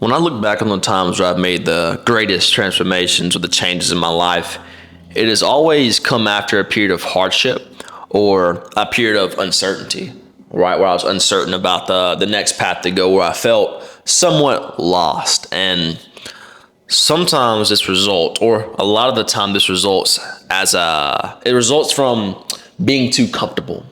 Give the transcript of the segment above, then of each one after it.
When I look back on the times where I've made the greatest transformations or the changes in my life, it has always come after a period of hardship or a period of uncertainty, right? Where I was uncertain about the next path to go, where I felt somewhat lost. And sometimes this result, or a lot of the time this results it results from being too comfortable,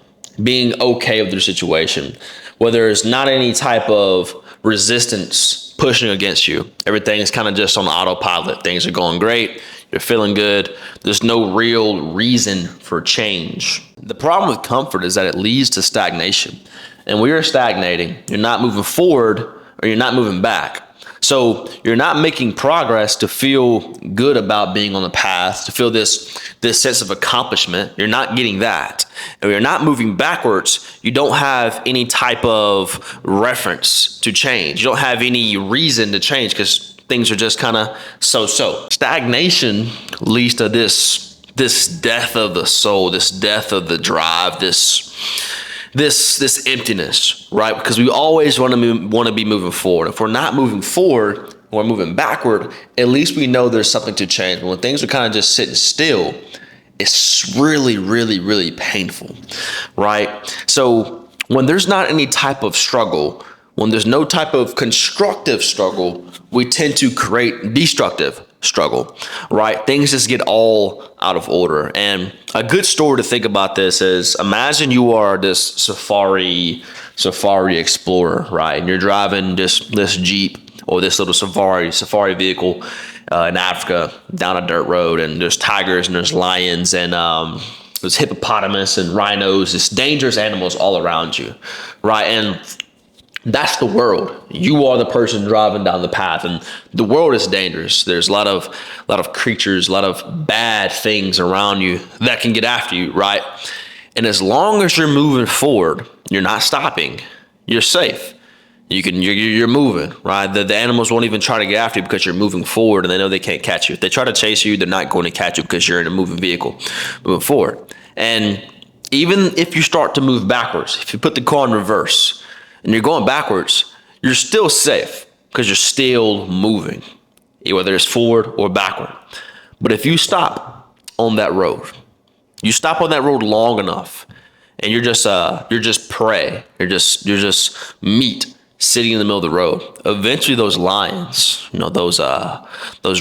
being okay with your situation, where there's not any type of resistance pushing against you. Everything is kind of just on autopilot. Things are going great. You're feeling good. There's no real reason for change. The problem with comfort is that it leads to stagnation. And when you're stagnating, you're not moving forward or you're not moving back. So you're not making progress to feel good about being on the path, to feel this sense of accomplishment. You're not getting that. And you're not moving backwards. You don't have any type of reference to change. You don't have any reason to change because things are just kind of so-so. Stagnation leads to this death of the soul, this death of the drive, this emptiness, right? Because we always want to be moving forward. If we're not moving forward, or moving backward, at least we know there's something to change. But when things are kind of just sitting still, it's really, really, really painful, right? So when there's not any type of struggle, when there's no type of constructive struggle, we tend to create destructive struggle, right? Things just get all out of order. And a good story to think about this is, imagine you are this safari explorer, right? And you're driving this Jeep or this little safari vehicle in Africa down a dirt road, and there's tigers and there's lions and there's hippopotamus and rhinos, this dangerous animals all around you, right? And that's the world. You are the person driving down the path, and the world is dangerous. There's a lot of creatures, a lot of bad things around you that can get after you, right? And as long as you're moving forward, you're not stopping. You're safe. You're moving, right? The animals won't even try to get after you because you're moving forward, and they know they can't catch you. If they try to chase you, they're not going to catch you because you're in a moving vehicle, moving forward. And even if you start to move backwards, if you put the car in reverse, and you're going backwards, you're still safe because you're still moving, whether it's forward or backward. But if you stop on that road, you stop on that road long enough, and you're just prey, you're just meat sitting in the middle of the road. Eventually, those lions, those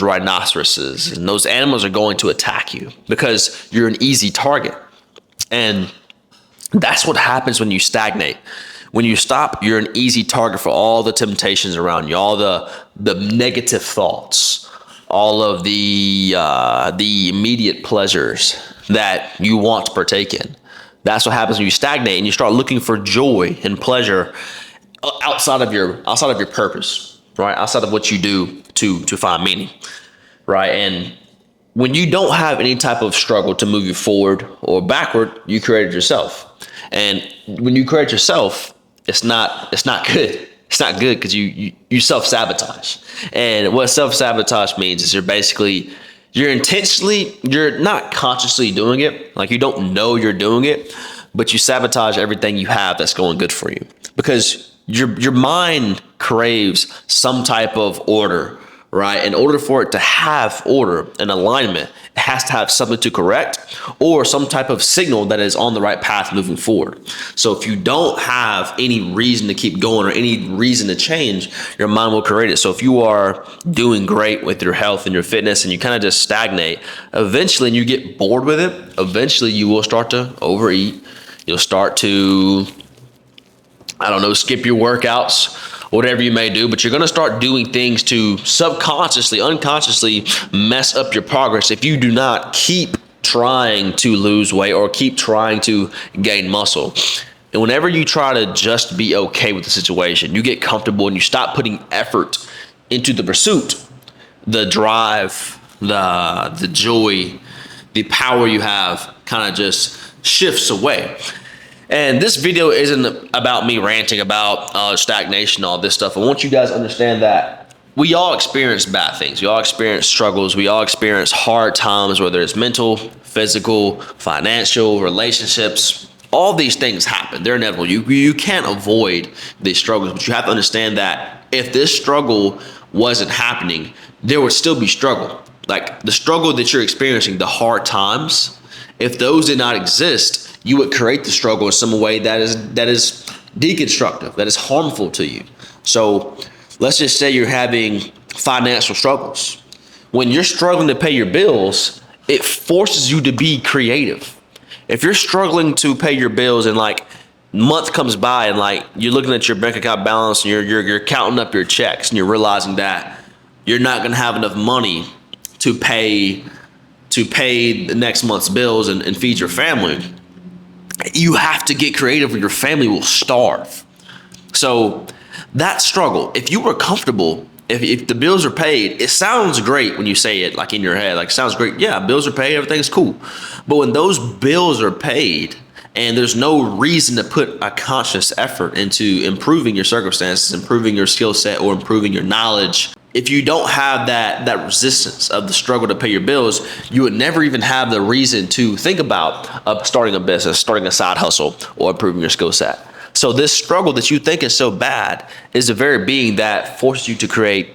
rhinoceroses, and those animals are going to attack you because you're an easy target. And that's what happens when you stagnate. When you stop, you're an easy target for all the temptations around you, all the negative thoughts, all of the immediate pleasures that you want to partake in. That's what happens when you stagnate and you start looking for joy and pleasure outside of your purpose, right? Outside of what you do to find meaning, right? And when you don't have any type of struggle to move you forward or backward, you create it yourself. And when you create yourself, it's not good. It's not good because you self-sabotage. And what self-sabotage means is you're not consciously doing it. Like, you don't know you're doing it, but you sabotage everything you have that's going good for you because your mind craves some type of order, right? In order for it to have order and alignment, it has to have something to correct or some type of signal that is on the right path moving forward. So if you don't have any reason to keep going or any reason to change, your mind will create it. So if you are doing great with your health and your fitness and you kind of just stagnate, eventually, and you get bored with it, eventually you will start to overeat. You'll start to, skip your workouts, whatever you may do, but you're going to start doing things to subconsciously, unconsciously mess up your progress if you do not keep trying to lose weight or keep trying to gain muscle. And whenever you try to just be okay with the situation, you get comfortable and you stop putting effort into the pursuit, the drive, the joy, the power you have kind of just shifts away. And this video isn't about me ranting about stagnation, all this stuff. I want you guys to understand that we all experience bad things. We all experience struggles. We all experience hard times, whether it's mental, physical, financial, relationships. All these things happen. They're inevitable. You can't avoid these struggles, but you have to understand that if this struggle wasn't happening, there would still be struggle. Like the struggle that you're experiencing, the hard times, if those did not exist, you would create the struggle in some way that is deconstructive, that is harmful to you. So let's just say you're having financial struggles. When you're struggling to pay your bills, it forces you to be creative. If you're struggling to pay your bills and like month comes by and like you're looking at your bank account balance and you're counting up your checks and you're realizing that you're not going to have enough money to pay the next month's bills and feed your family, you have to get creative or your family will starve. So that struggle, if you were comfortable, if the bills are paid, it sounds great when you say it like in your head, like sounds great. Yeah, bills are paid, everything's cool. But when those bills are paid and there's no reason to put a conscious effort into improving your circumstances, improving your skill set, or improving your knowledge, if you don't have that resistance of the struggle to pay your bills, you would never even have the reason to think about starting a business, starting a side hustle, or improving your skill set. So this struggle that you think is so bad is the very being that forces you to create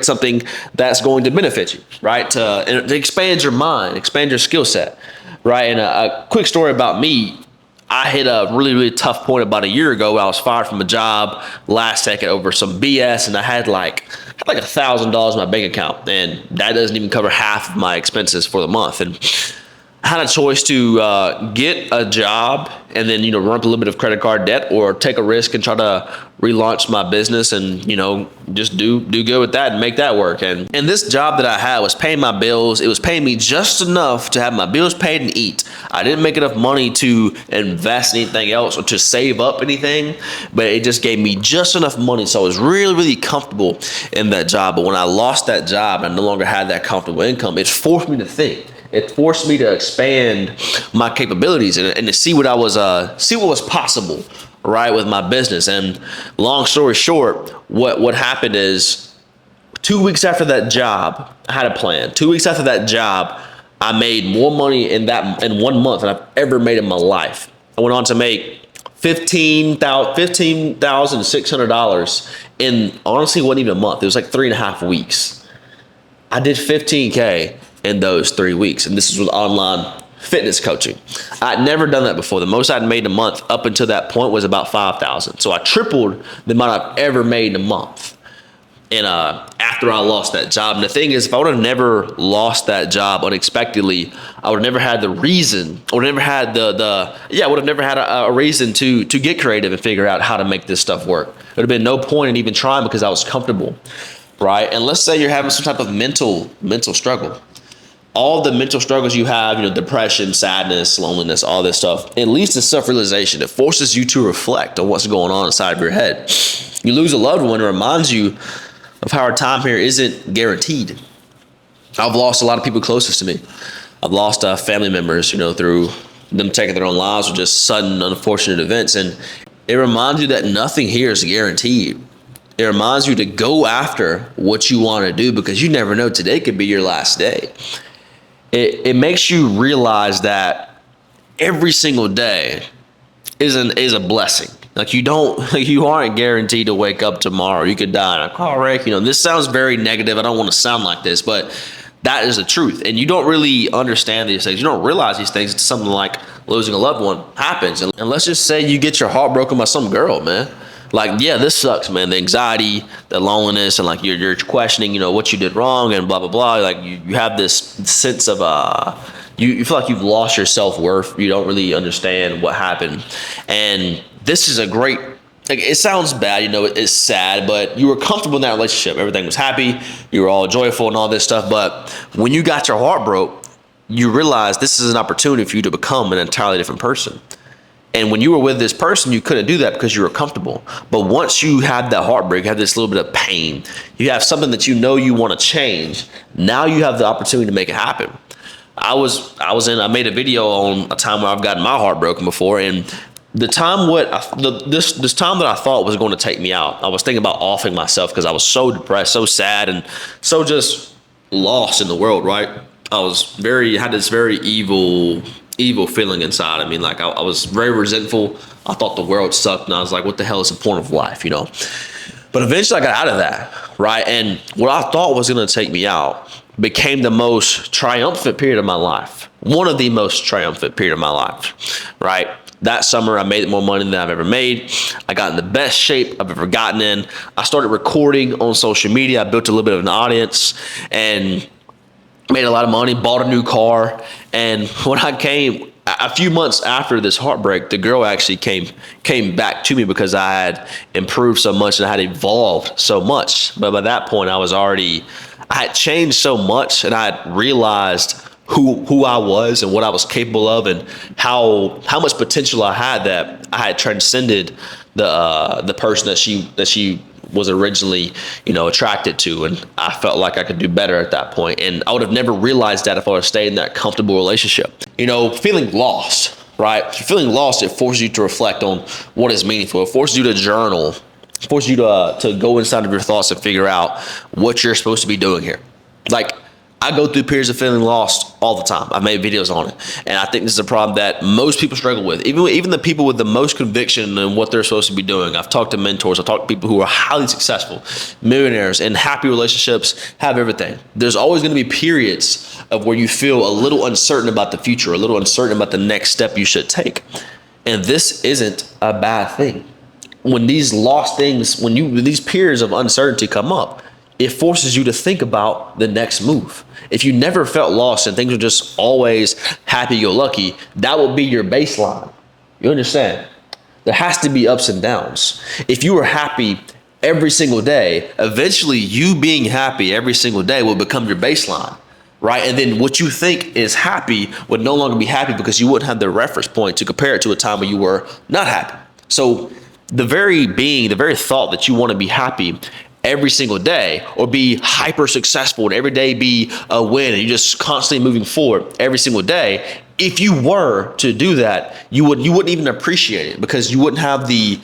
something that's going to benefit you, right? To expand your mind, expand your skill set, right? And a quick story about me. I hit a really, really tough point about a year ago. I was fired from a job last second over some BS, and I had like $1,000 in my bank account, and that doesn't even cover half of my expenses for the month. And I had a choice to get a job and then, run up a little bit of credit card debt, or take a risk and try to relaunch my business and, just do good with that and make that work. And this job that I had was paying my bills. It was paying me just enough to have my bills paid and eat. I didn't make enough money to invest in anything else or to save up anything, but it just gave me just enough money. So I was really, really comfortable in that job. But when I lost that job and I no longer had that comfortable income, it forced me to think. It forced me to expand my capabilities and to see what was possible, right, with my business. And long story short, what happened is 2 weeks after that job, I had a plan. 2 weeks after that job, I made more money in 1 month than I've ever made in my life. I went on to make $15,600 in, honestly, wasn't even a month. It was like 3.5 weeks. I did $15K in those 3 weeks. And this is with online fitness coaching. I'd never done that before. The most I'd made in a month up until that point was about $5,000. So I tripled the amount I've ever made in a month. And after I lost that job, and the thing is, if I would have never lost that job unexpectedly, I would have never had the reason, or never had I would have never had a reason to get creative and figure out how to make this stuff work. There would have been no point in even trying because I was comfortable, right? And let's say you're having some type of mental struggle. All the mental struggles you have, depression, sadness, loneliness, all this stuff, it leads to self-realization. It forces you to reflect on what's going on inside of your head. You lose a loved one, it reminds you of how our time here isn't guaranteed. I've lost a lot of people closest to me. I've lost family members, through them taking their own lives or just sudden unfortunate events. And it reminds you that nothing here is guaranteed. It reminds you to go after what you want to do because you never know, today could be your last day. It makes you realize that every single day is a blessing. Like you aren't guaranteed to wake up tomorrow. You could die in a car wreck. This sounds very negative. I don't want to sound like this, but that is the truth. And you don't really understand these things. You don't realize these things. It's something like losing a loved one happens. And let's just say you get your heart broken by some girl, man. Like, yeah, this sucks, man. The anxiety, the loneliness, and like you're questioning, what you did wrong and blah, blah, blah. Like you have this sense of, you feel like you've lost your self-worth. You don't really understand what happened. And this is a great, it sounds bad, it's sad, but you were comfortable in that relationship. Everything was happy. You were all joyful and all this stuff. But when you got your heart broke, you realize this is an opportunity for you to become an entirely different person. And when you were with this person, you couldn't do that because you were comfortable. But once you had that heartbreak, you have this little bit of pain, you have something that you want to change. Now you have the opportunity to make it happen. I made a video on a time where I've gotten my heart broken before, and the time this time that I thought was going to take me out, I was thinking about offing myself because I was so depressed, so sad, and so just lost in the world, right? I had this very evil feeling inside of me. Like I was very resentful. I thought the world sucked, and I was like, what the hell is the point of life, But eventually I got out of that, right? And what I thought was going to take me out became the most triumphant period of my life. One of the most triumphant period of my life, right? That summer, I made more money than I've ever made. I got in the best shape I've ever gotten in. I started recording on social media. I built a little bit of an audience and made a lot of money, bought a new car. And when I came, a few months after this heartbreak, the girl actually came back to me because I had improved so much and I had evolved so much. But by that point, I had changed so much, and I had realized who I was and what I was capable of, and how much potential I had, that I had transcended the person that she was originally, attracted to. And I felt like I could do better at that point. And I would have never realized that if I would have stayed in that comfortable relationship. Feeling lost, right? If you're feeling lost, it forces you to reflect on what is meaningful. It forces you to journal. It forces you to go inside of your thoughts and figure out what you're supposed to be doing here. Like, I go through periods of feeling lost all the time. I've made videos on it. And I think this is a problem that most people struggle with. Even the people with the most conviction in what they're supposed to be doing. I've talked to mentors. I've talked to people who are highly successful, millionaires, in happy relationships, have everything. There's always going to be periods of where you feel a little uncertain about the future, a little uncertain about the next step you should take. And this isn't a bad thing. When these lost things, when these periods of uncertainty come up, it forces you to think about the next move. If you never felt lost and things were just always happy-go-lucky, that will be your baseline. You understand? There has to be ups and downs. If you were happy every single day, eventually you being happy every single day will become your baseline, right? And then what you think is happy would no longer be happy because you wouldn't have the reference point to compare it to a time when you were not happy. So the very thought that you want to be happy every single day, or be hyper successful and every day be a win, and you're just constantly moving forward every single day, if you were to do that, you wouldn't even appreciate it, because you wouldn't have the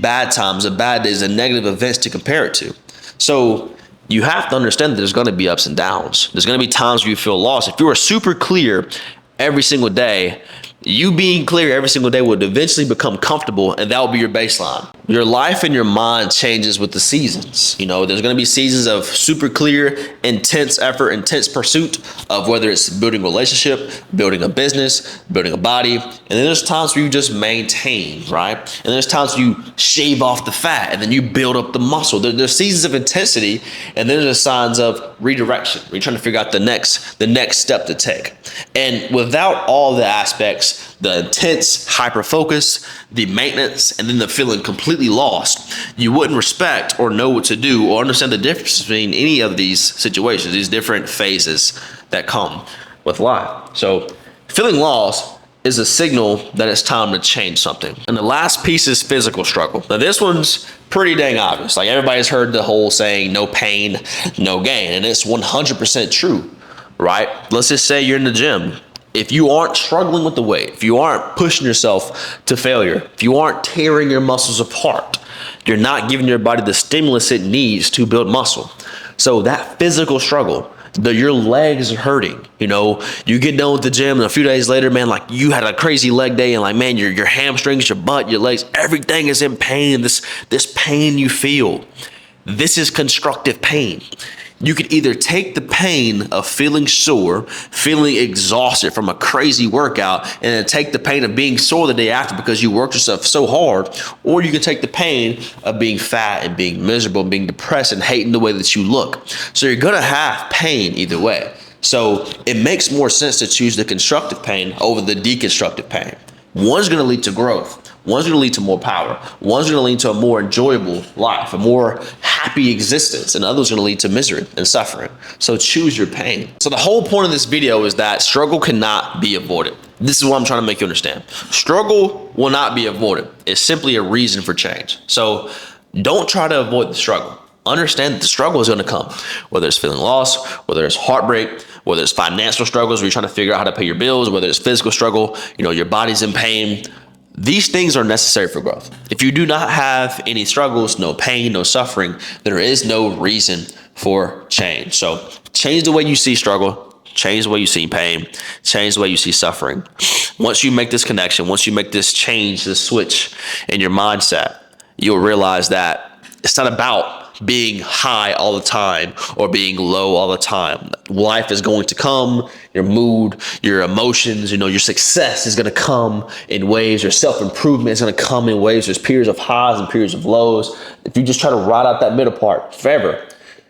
bad times, the bad days, the negative events to compare it to. So you have to understand that there's going to be ups and downs. There's going to be times where you feel lost. If you are super clear every single day, you being clear every single day would eventually become comfortable, and that will be your baseline. Your life and your mind changes with the seasons. There's going to be seasons of super clear, intense effort, intense pursuit of whether it's building a relationship, building a business, building a body. And then there's times where you just maintain, right? And there's times where you shave off the fat and then you build up the muscle. There's seasons of intensity, and then there's signs of redirection. You're trying to figure out the next step to take. And without all the aspects, the intense hyper focus, the maintenance, and then the feeling completely lost, you wouldn't respect or know what to do or understand the difference between any of these situations, these different phases that come with life. So feeling lost is a signal that it's time to change something. And the last piece is physical struggle. Now this one's pretty dang obvious. Like, everybody's heard the whole saying, no pain, no gain. And it's 100% true, right? Let's just say you're in the gym. If you aren't struggling with the weight, if you aren't pushing yourself to failure, if you aren't tearing your muscles apart, you're not giving your body the stimulus it needs to build muscle. So that physical struggle, your legs are hurting. You get done with the gym, and a few days later, man, like, you had a crazy leg day, and like, man, your hamstrings, your butt, your legs, everything is in pain. This pain you feel, this is constructive pain. You could either take the pain of feeling sore, feeling exhausted from a crazy workout, and then take the pain of being sore the day after because you worked yourself so hard, or you can take the pain of being fat and being miserable and being depressed and hating the way that you look. So you're going to have pain either way. So it makes more sense to choose the constructive pain over the deconstructive pain. One's going to lead to growth. One's going to lead to more power. One's going to lead to a more enjoyable life, a more happy existence, and others going to lead to misery and suffering. So choose your pain. So the whole point of this video is that struggle cannot be avoided. This is what I'm trying to make you understand. Struggle will not be avoided. It's simply a reason for change. So don't try to avoid the struggle. Understand that the struggle is going to come, whether it's feeling lost, whether it's heartbreak, whether it's financial struggles where you're trying to figure out how to pay your bills, whether it's physical struggle, your body's in pain. These things are necessary for growth. If you do not have any struggles, no pain, no suffering, there is no reason for change. So change the way you see struggle, change the way you see pain, change the way you see suffering. Once you make this connection, once you make this change, this switch in your mindset, you'll realize that It's not about being high all the time or being low all the time. Life is going to come, your mood, your emotions, your success is going to come in waves, your self-improvement is going to come in waves. There's periods of highs and periods of lows. If you just try to ride out that middle part forever,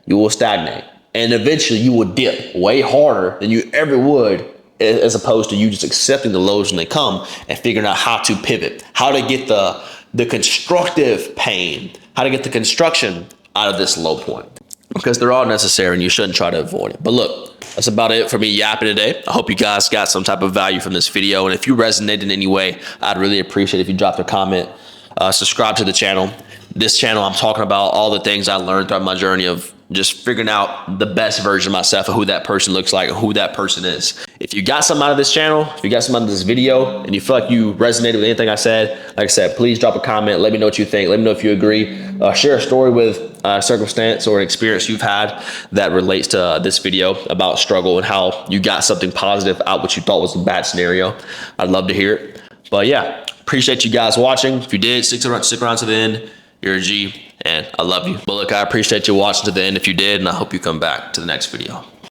you will stagnate. And eventually you will dip way harder than you ever would, as opposed to you just accepting the lows when they come and figuring out how to pivot, how to get the constructive pain, how to get the construction out of this low point, because they're all necessary and you shouldn't try to avoid it. But look, that's about it for me yapping today. I hope you guys got some type of value from this video. And if you resonated in any way, I'd really appreciate if you dropped a comment, subscribe to the channel. This channel, I'm talking about all the things I learned throughout my journey of just figuring out the best version of myself and who that person looks like and who that person is. If you got something out of this channel, if you got something out of this video and you feel like you resonated with anything I said, like I said, please drop a comment. Let me know what you think. Let me know if you agree. Share a story with a circumstance or an experience you've had that relates to this video about struggle and how you got something positive out what you thought was a bad scenario. I'd love to hear it. But yeah, appreciate you guys watching. If you did, stick around to the end. You're a G, and I love you. But look, I appreciate you watching to the end if you did, and I hope you come back to the next video.